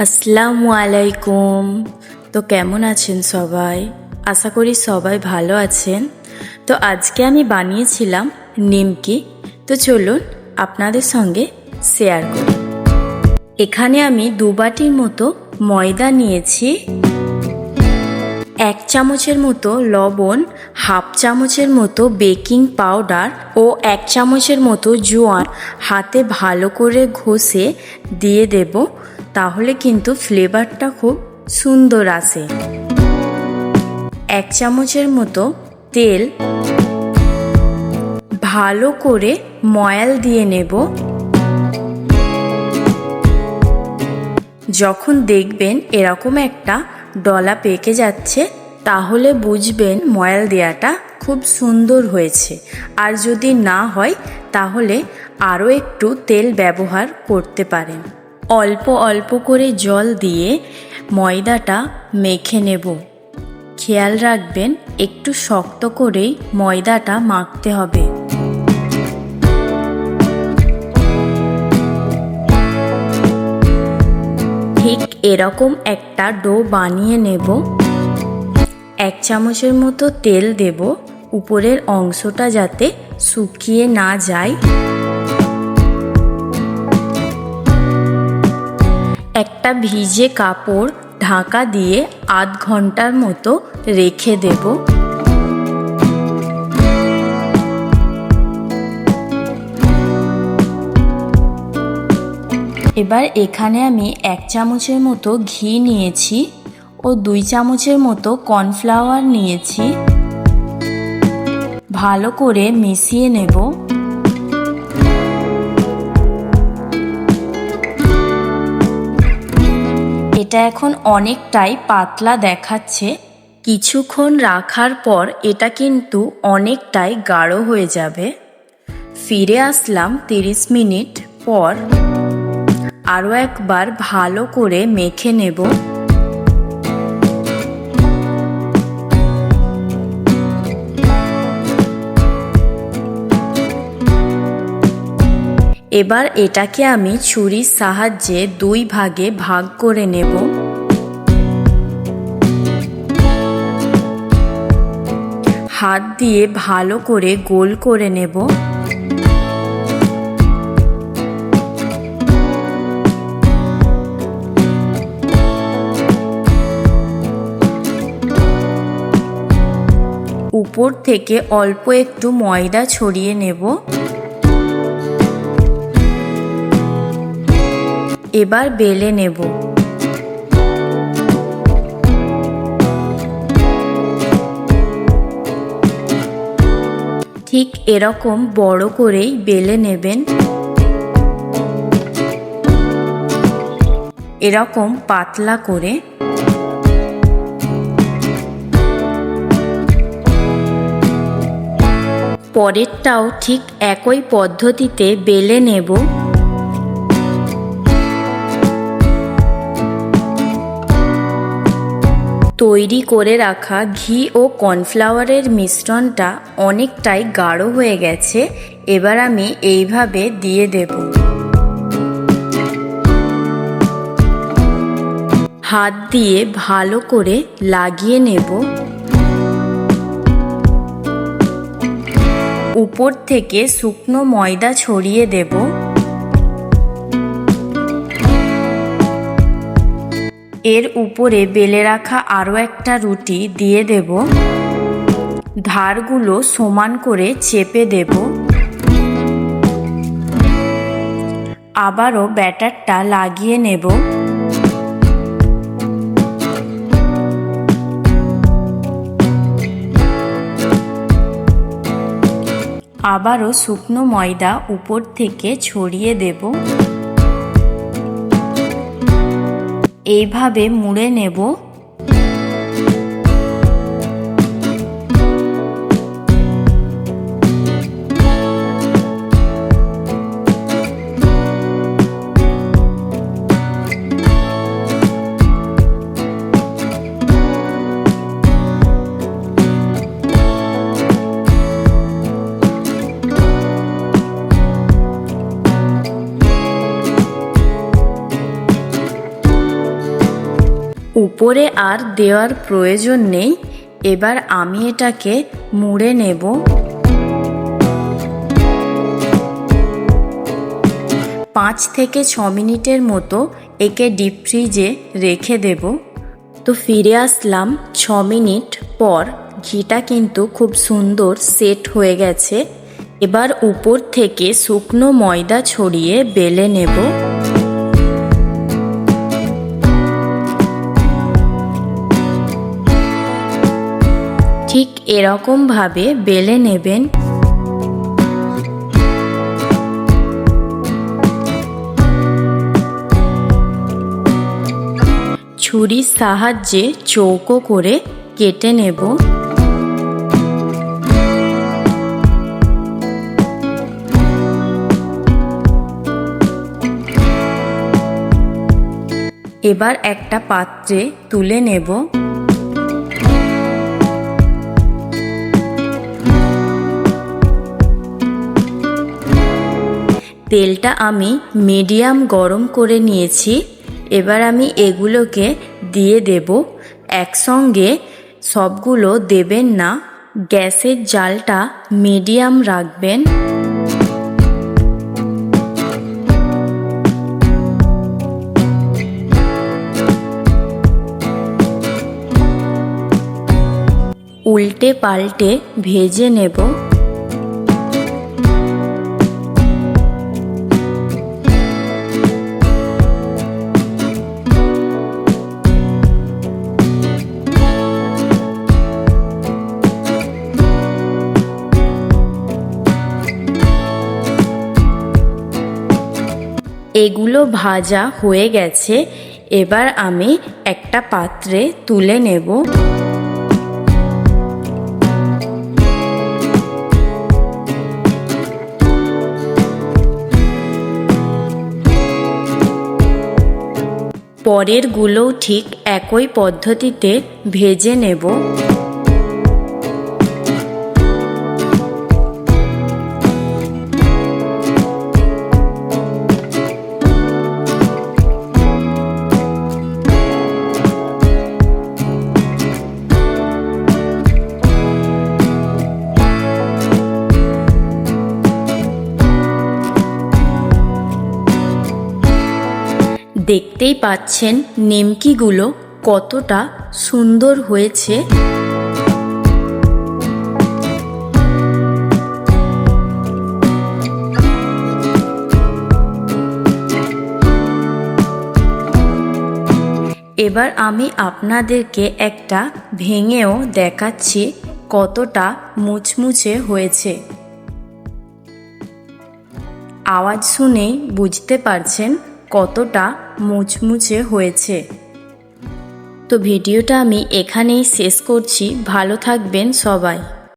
আসসালামু আলাইকুম। তো কেমন আছেন সবাই? আশা করি সবাই ভালো আছেন। তো আজকে আমি বানিয়েছিলাম নিমকি। তো চলুন আপনাদের সঙ্গে শেয়ার করি। এখানে আমি 2 বাটির মতো ময়দা নিয়েছি, 1 চামচের মতো লবণ, হাফ চামচের মতো বেকিং পাউডার ও 1 চামচের মতো জোয়ান হাতে ভালো করে ঘষে দিয়ে দেব, তাহলে কিন্তু ফ্লেভারটা খুব সুন্দর আসে। 1 চামচের মতো তেল ভালো করে ময়াল দিয়ে নেব। যখন দেখবেন এরকম একটা ডলা পেকে যাচ্ছে, তাহলে বুঝবেন ময়াল দেওয়াটা খুব সুন্দর হয়েছে। আর যদি না হয় তাহলে আরও একটু তেল ব্যবহার করতে পারেন। অল্প অল্প করে জল দিয়ে ময়দাটা মেখে নেব। খেয়াল রাখবেন একটু শক্ত করেই ময়দাটা মাখতে হবে। ঠিক এরকম একটা ডো বানিয়ে নেব। 1 চামচের মতো তেল দেব, উপরের অংশটা যাতে শুকিয়ে না যায়। একটা ভিজে কাপড় ঢাকা দিয়ে আধ ঘন্টার মতো রেখে দেব। এবার এখানে আমি 1 চামচের মতো ঘি নিয়েছি ও 2 চামচের মতো কর্নফ্লাওয়ার নিয়েছি। ভালো করে মিশিয়ে নেব। এটা এখন অনেকটাই পাতলা দেখাচ্ছে। কিছুক্ষণ রাখার পর এটা কিন্তু অনেকটাই গাঢ় হয়ে যাবে। ফিরে আসলাম 30 মিনিট পর। আরও একবার ভালো করে মেখে নেব। এবার এটাকে আমি ছুরির সাহায্যে 2 ভাগে ভাগ করে নেব। হাত দিয়ে ভালো করে গোল করে নেব। উপর থেকে অল্প একটু ময়দা ছড়িয়ে নেব। এবার বেলে নেব। ঠিক এরকম বড় করেই বেলে নেবেন। এরকম পাতলা করে। পরেরটাও ঠিক একই পদ্ধতিতে বেলে নেব। তৈরি করে রাখা ঘি ও কর্নফ্লাওয়ারের মিশ্রণটা অনেকটাই গাঢ় হয়ে গেছে। এবার আমি এইভাবে দিয়ে দেব। হাত দিয়ে ভালো করে লাগিয়ে নেব। উপর থেকে শুকনো ময়দা ছড়িয়ে দেব। এর উপরে বেলে রাখা আরও একটা রুটি দিয়ে দেব। ধারগুলো সমান করে চেপে দেব। আবারও ব্যাটারটা লাগিয়ে নেব। আবারও শুকনো ময়দা উপর থেকে ছড়িয়ে দেব। এইভাবে মুড়ে নেব। উপরে আর দেওয়ার প্রয়োজন নেই। এবার আমি এটাকে মুড়ে নেব। 5 থেকে 6 মিনিটের মতো একে ডিপ ফ্রিজে রেখে দেব। তো ফিরে আসলাম 6 মিনিট পর। ঘিটা কিন্তু খুব সুন্দর সেট হয়ে গেছে। এবার উপর থেকে শুকনো ময়দা ছড়িয়ে বেলে নেব। ঠিক এরকমভাবে বেলে নেবেন। ছুরির সাহায্যে চৌকো করে কেটে নেব। এবার একটা পাত্রে তুলে নেব। তেলটা আমি মিডিয়াম গরম করে নিয়েছি। এবার আমি এগুলোকে দিয়ে দেব। একসঙ্গে সবগুলো দেবেন না, গ্যাসের জালটা মিডিয়াম রাখবেন। উল্টে পাল্টে ভেজে নেব। এগুলো ভাজা হয়ে গেছে। এবার আমি একটা পাত্রে তুলে নেব। পরেরগুলোও ঠিক একই পদ্ধতিতে ভেজে নেব। দেখতেই পাচ্ছেন নিমকিগুলো কতটা সুন্দর হয়েছে। এবার আমি আপনাদেরকে একটা ভেঙেও দেখাচ্ছি কতটা মুচমুচে হয়েছে। আওয়াজ শুনেই বুঝতে পারছেন কতটা মুচমুচে হয়েছে। তো ভিডিওটা আমি এখানেই শেষ করছি। ভালো থাকবেন সবাই।